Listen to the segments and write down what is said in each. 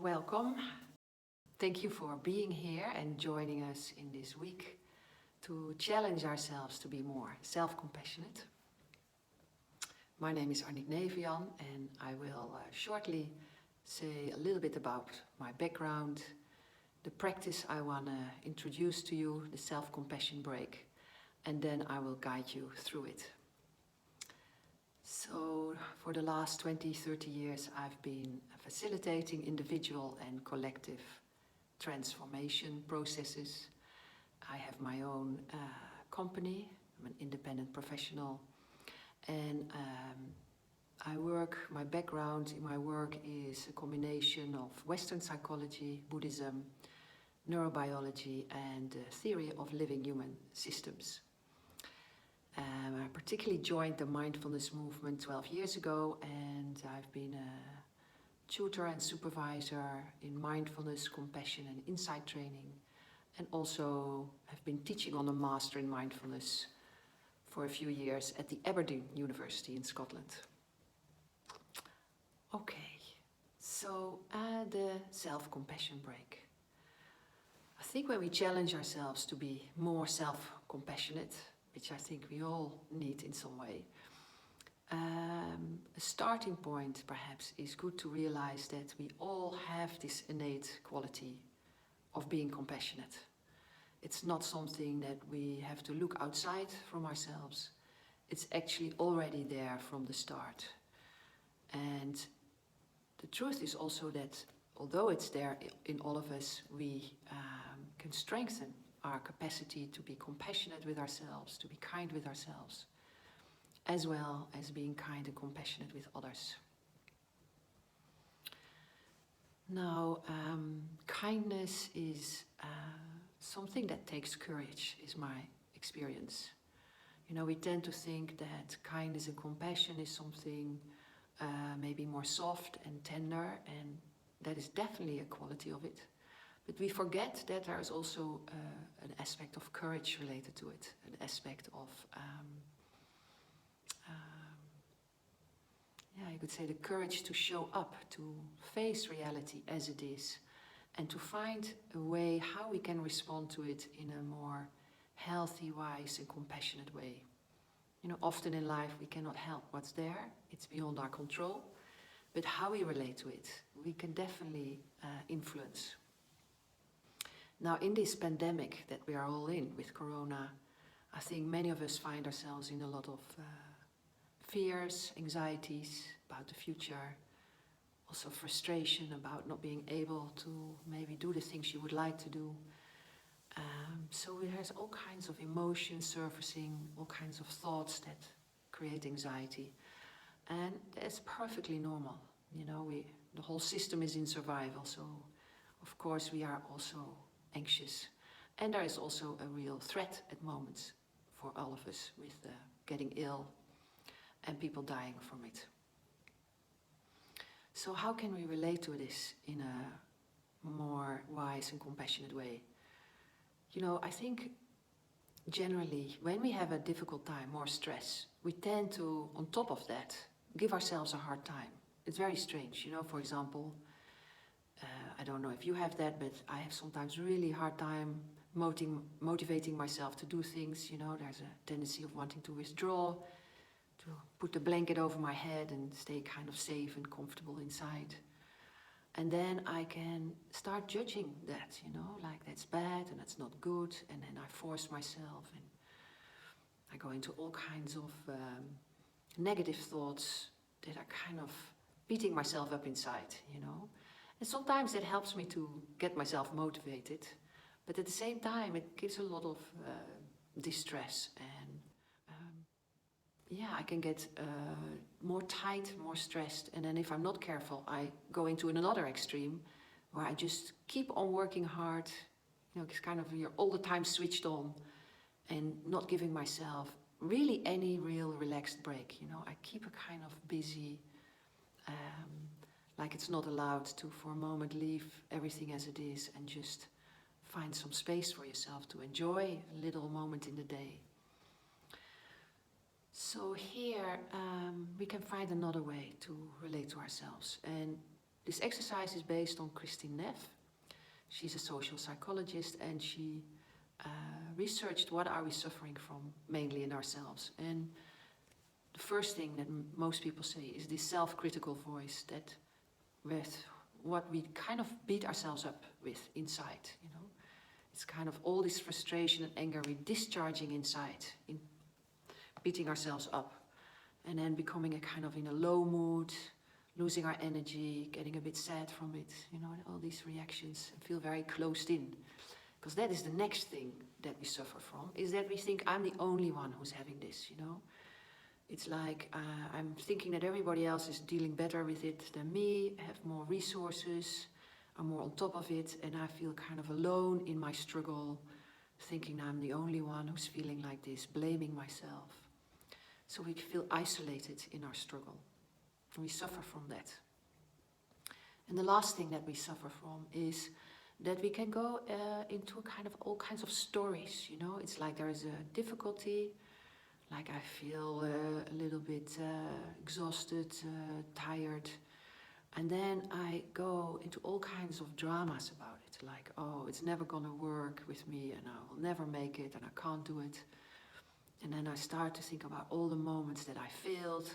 Welcome. Thank you for being here and joining us in this week to challenge ourselves to be more self-compassionate. My name is Annick Nevejan and I will shortly say a little bit about my background, the practice I want to introduce to you, the self-compassion break, and then I will guide you through it. So, for the last 20-30 years I've been facilitating individual and collective transformation processes. I have my own company, I'm an independent professional, and my background in my work is a combination of Western psychology, Buddhism, neurobiology, and the theory of living human systems. I particularly joined the mindfulness movement 12 years ago, and I've been a tutor and supervisor in mindfulness, compassion and insight training, and also have been teaching on a master in mindfulness for a few years at the Aberdeen University in Scotland. Okay, so the self-compassion break. I think when we challenge ourselves to be more self-compassionate, which I think we all need in some way, a starting point perhaps is good to realize that we all have this innate quality of being compassionate. It's not something that we have to look outside from ourselves. It's actually already there from the start. And the truth is also that although it's there in all of us, we can strengthen our capacity to be compassionate with ourselves, to be kind with ourselves, as well as being kind and compassionate with others. Now, kindness is something that takes courage, is my experience. You know, we tend to think that kindness and compassion is something maybe more soft and tender, and that is definitely a quality of it. But we forget that there is also an aspect of courage related to it, an aspect of, you could say the courage to show up, to face reality as it is, and to find a way how we can respond to it in a more healthy, wise and compassionate way. You know, often in life we cannot help what's there, it's beyond our control, but how we relate to it, we can definitely influence. Now, in this pandemic that we are all in with Corona, I think many of us find ourselves in a lot of fears, anxieties about the future, also frustration about not being able to maybe do the things you would like to do. So there's all kinds of emotions surfacing, all kinds of thoughts that create anxiety. And that's perfectly normal. You know, the whole system is in survival, so of course we are also anxious. And there is also a real threat at moments for all of us with getting ill and people dying from it. So how can we relate to this in a more wise and compassionate way? You know, I think generally when we have a difficult time, more stress, we tend to, on top of that, give ourselves a hard time. It's very strange, you know, for example, I don't know if you have that, but I have sometimes really hard time motivating myself to do things, you know, there's a tendency of wanting to withdraw, to put the blanket over my head and stay kind of safe and comfortable inside. And then I can start judging that, you know, like that's bad and that's not good, and then I force myself and I go into all kinds of negative thoughts that are kind of beating myself up inside, you know. And sometimes it helps me to get myself motivated, but at the same time it gives a lot of distress, and I can get more tight, more stressed, and then if I'm not careful I go into another extreme where I just keep on working hard, you know, it's kind of you're all the time switched on and not giving myself really any real relaxed break, you know. I keep a kind of busy, like it's not allowed to for a moment leave everything as it is and just find some space for yourself to enjoy a little moment in the day. So here we can find another way to relate to ourselves, and This exercise is based on Christine Neff. She's a social psychologist, and she researched what are we suffering from mainly in ourselves. And the first thing that most people say is this self-critical voice that with what we kind of beat ourselves up with inside, you know. It's kind of all this frustration and anger we're discharging inside, in beating ourselves up, and then becoming a kind of in a low mood, losing our energy, getting a bit sad from it, you know, all these reactions, and feel very closed in. Because that is the next thing that we suffer from, is that we think I'm the only one who's having this, you know. It's like I'm thinking that everybody else is dealing better with it than me, have more resources, are more on top of it, and I feel kind of alone in my struggle, thinking I'm the only one who's feeling like this, blaming myself. So we feel isolated in our struggle, and we suffer from that. And the last thing that we suffer from is that we can go into a kind of all kinds of stories, you know. It's like there is a difficulty, like I feel a little bit exhausted, tired, and then I go into all kinds of dramas about it, like, oh, it's never gonna work with me, and I will never make it, and I can't do it. And then I start to think about all the moments that I failed,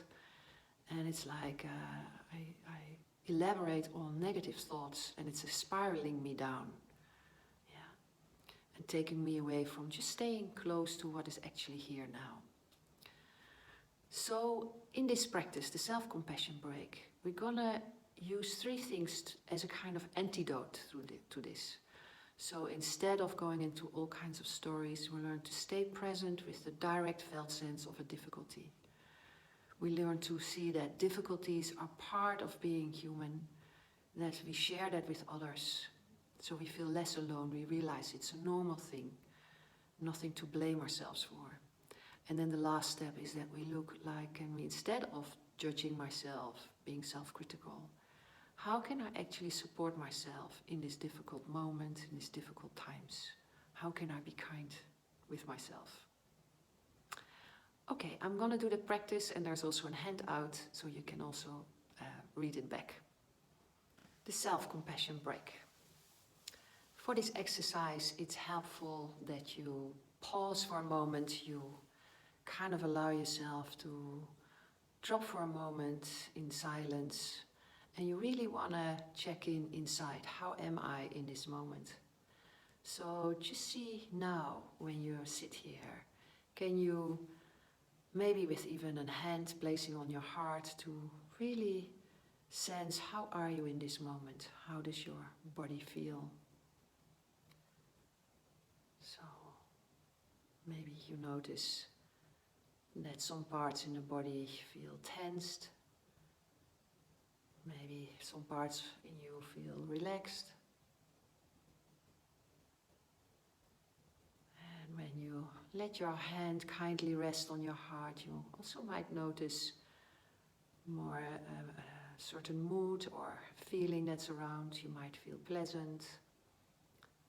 and it's like I elaborate on negative thoughts, and it's spiraling me down, yeah, and taking me away from just staying close to what is actually here now. So in this practice, the self-compassion break, we're gonna use three things as a kind of antidote to this. So instead of going into all kinds of stories, we learn to stay present with the direct felt sense of a difficulty. We learn to see that difficulties are part of being human, that we share that with others, so we feel less alone. We realize it's a normal thing, nothing to blame ourselves for. And then the last step is that we look like, and we, instead of judging myself, being self-critical, how can I actually support myself in this difficult moment, in these difficult times? How can I be kind with myself? Okay, I'm gonna do the practice, and there's also a handout, so you can also read it back. The self-compassion break. For this exercise, it's helpful that you pause for a moment, you kind of allow yourself to drop for a moment in silence, and you really want to check in inside. How am I in this moment? So just see now when you sit here, can you, maybe with even a hand placing on your heart, to really sense how are you in this moment? How does your body feel? So maybe you notice that some parts in the body feel tensed. Maybe some parts in you feel relaxed. And when you let your hand kindly rest on your heart, you also might notice more a certain mood or feeling that's around. You might feel pleasant,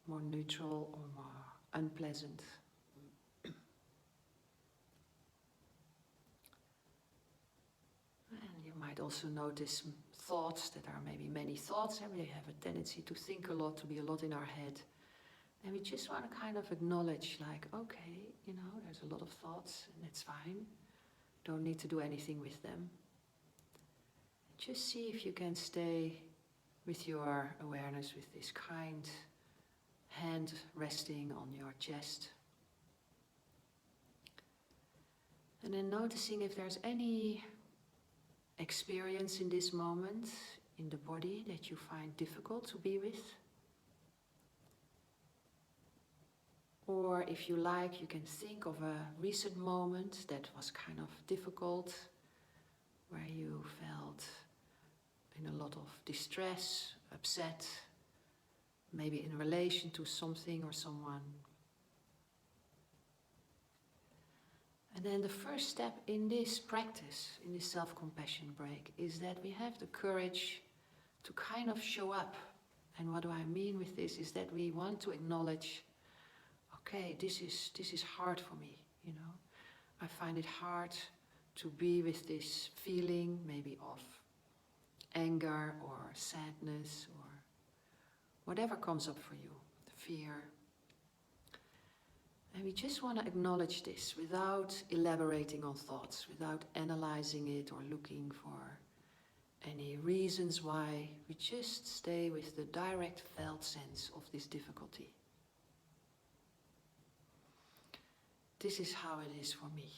more neutral, or more unpleasant. Might also notice thoughts that are maybe many thoughts, and we have a tendency to think a lot, to be a lot in our head. And we just want to kind of acknowledge, like, okay, you know, there's a lot of thoughts, and it's fine. Don't need to do anything with them. Just see if you can stay with your awareness with this kind hand resting on your chest. And then noticing if there's any experience in this moment in the body that you find difficult to be with. Or if you like, you can think of a recent moment that was kind of difficult, where you felt in a lot of distress, upset, maybe in relation to something or someone. And then the first step in this practice, in this self-compassion break, is that we have the courage to kind of show up. And what do I mean with this is that we want to acknowledge, okay, this is hard for me, you know. I find it hard to be with this feeling, maybe of anger or sadness or whatever comes up for you, fear. And we just want to acknowledge this without elaborating on thoughts, without analyzing it or looking for any reasons why. We just stay with the direct felt sense of this difficulty. This is how it is for me.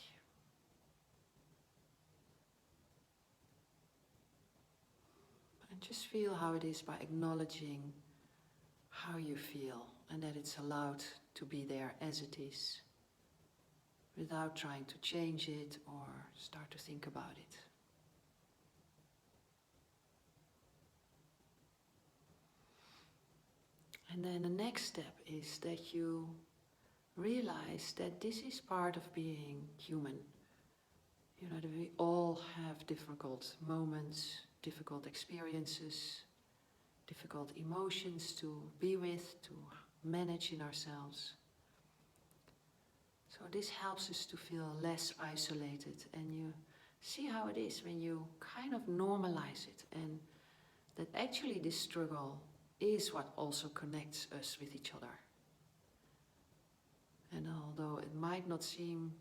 And just feel how it is by acknowledging how you feel and that it's allowed to be there as it is, without trying to change it or start to think about it. And then the next step is that you realize that this is part of being human. You know, that we all have difficult moments, difficult experiences, difficult emotions to be with, to manage in ourselves. So this helps us to feel less isolated, and you see how it is when you kind of normalize it, and that actually this struggle is what also connects us with each other. And although it might not seem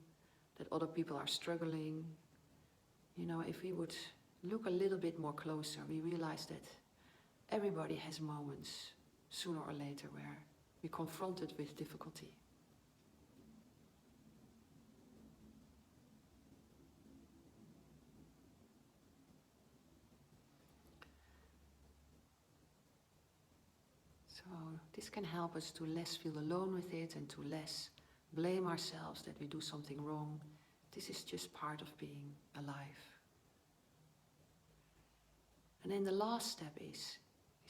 that other people are struggling, you know, if we would look a little bit more closer, we realize that everybody has moments, sooner or later, where we're confronted with difficulty. So this can help us to less feel alone with it and to less blame ourselves that we do something wrong. This is just part of being alive. And then the last step is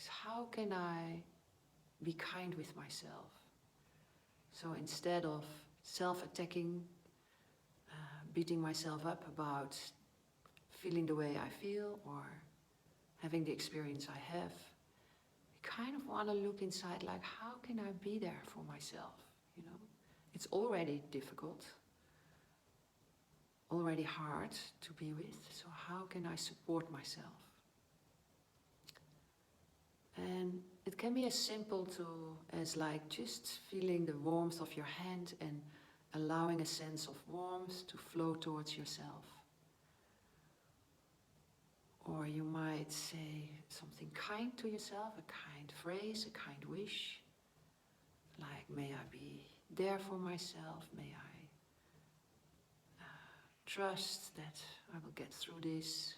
how can I be kind with myself? So instead of self-attacking, beating myself up about feeling the way I feel or having the experience I have, we kind of want to look inside, like, how can I be there for myself? You know, it's already difficult, already hard to be with, so how can I support myself? And it can be as simple as like just feeling the warmth of your hand and allowing a sense of warmth to flow towards yourself. Or you might say something kind to yourself, a kind phrase, a kind wish, like, may I be there for myself, may I trust that I will get through this.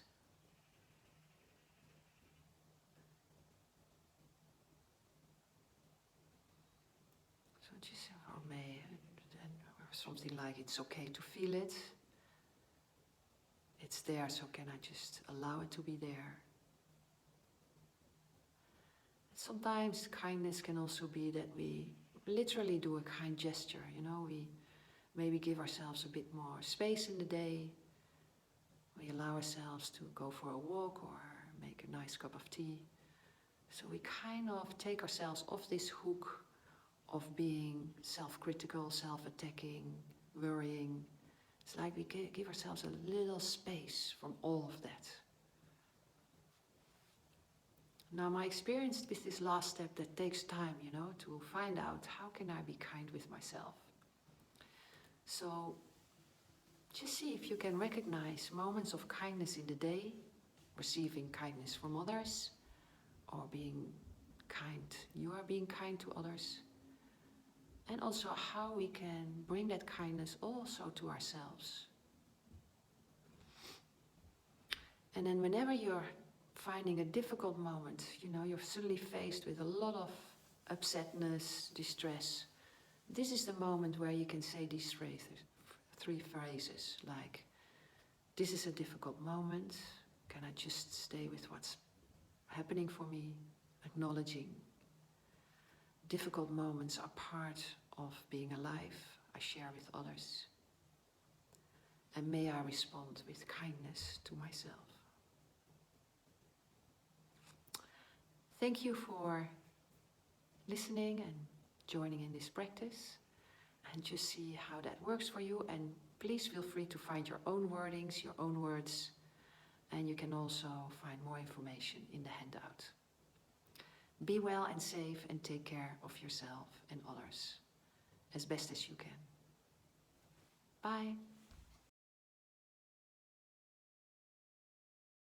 So just, or something like, it's okay to feel it. It's there, so can I just allow it to be there? Sometimes kindness can also be that we literally do a kind gesture, you know, we maybe give ourselves a bit more space in the day. We allow ourselves to go for a walk or make a nice cup of tea. So we kind of take ourselves off this hook of being self-critical, self-attacking, worrying. It's like we give ourselves a little space from all of that. Now, my experience with this last step, that takes time, you know, to find out how can I be kind with myself. So just see if you can recognize moments of kindness in the day, receiving kindness from others, or being kind. You are being kind to others. And also how we can bring that kindness also to ourselves. And then whenever you're finding a difficult moment, you know, you're suddenly faced with a lot of upsetness, distress, this is the moment where you can say these three phrases, like, this is a difficult moment, can I just stay with what's happening for me, acknowledging. Difficult moments are part of being alive, I share with others. And may I respond with kindness to myself. Thank you for listening and joining in this practice. And just see how that works for you. And please feel free to find your own wordings, your own words. And you can also find more more information in the handout. Be well and safe and take care of yourself and others as best as you can. Bye.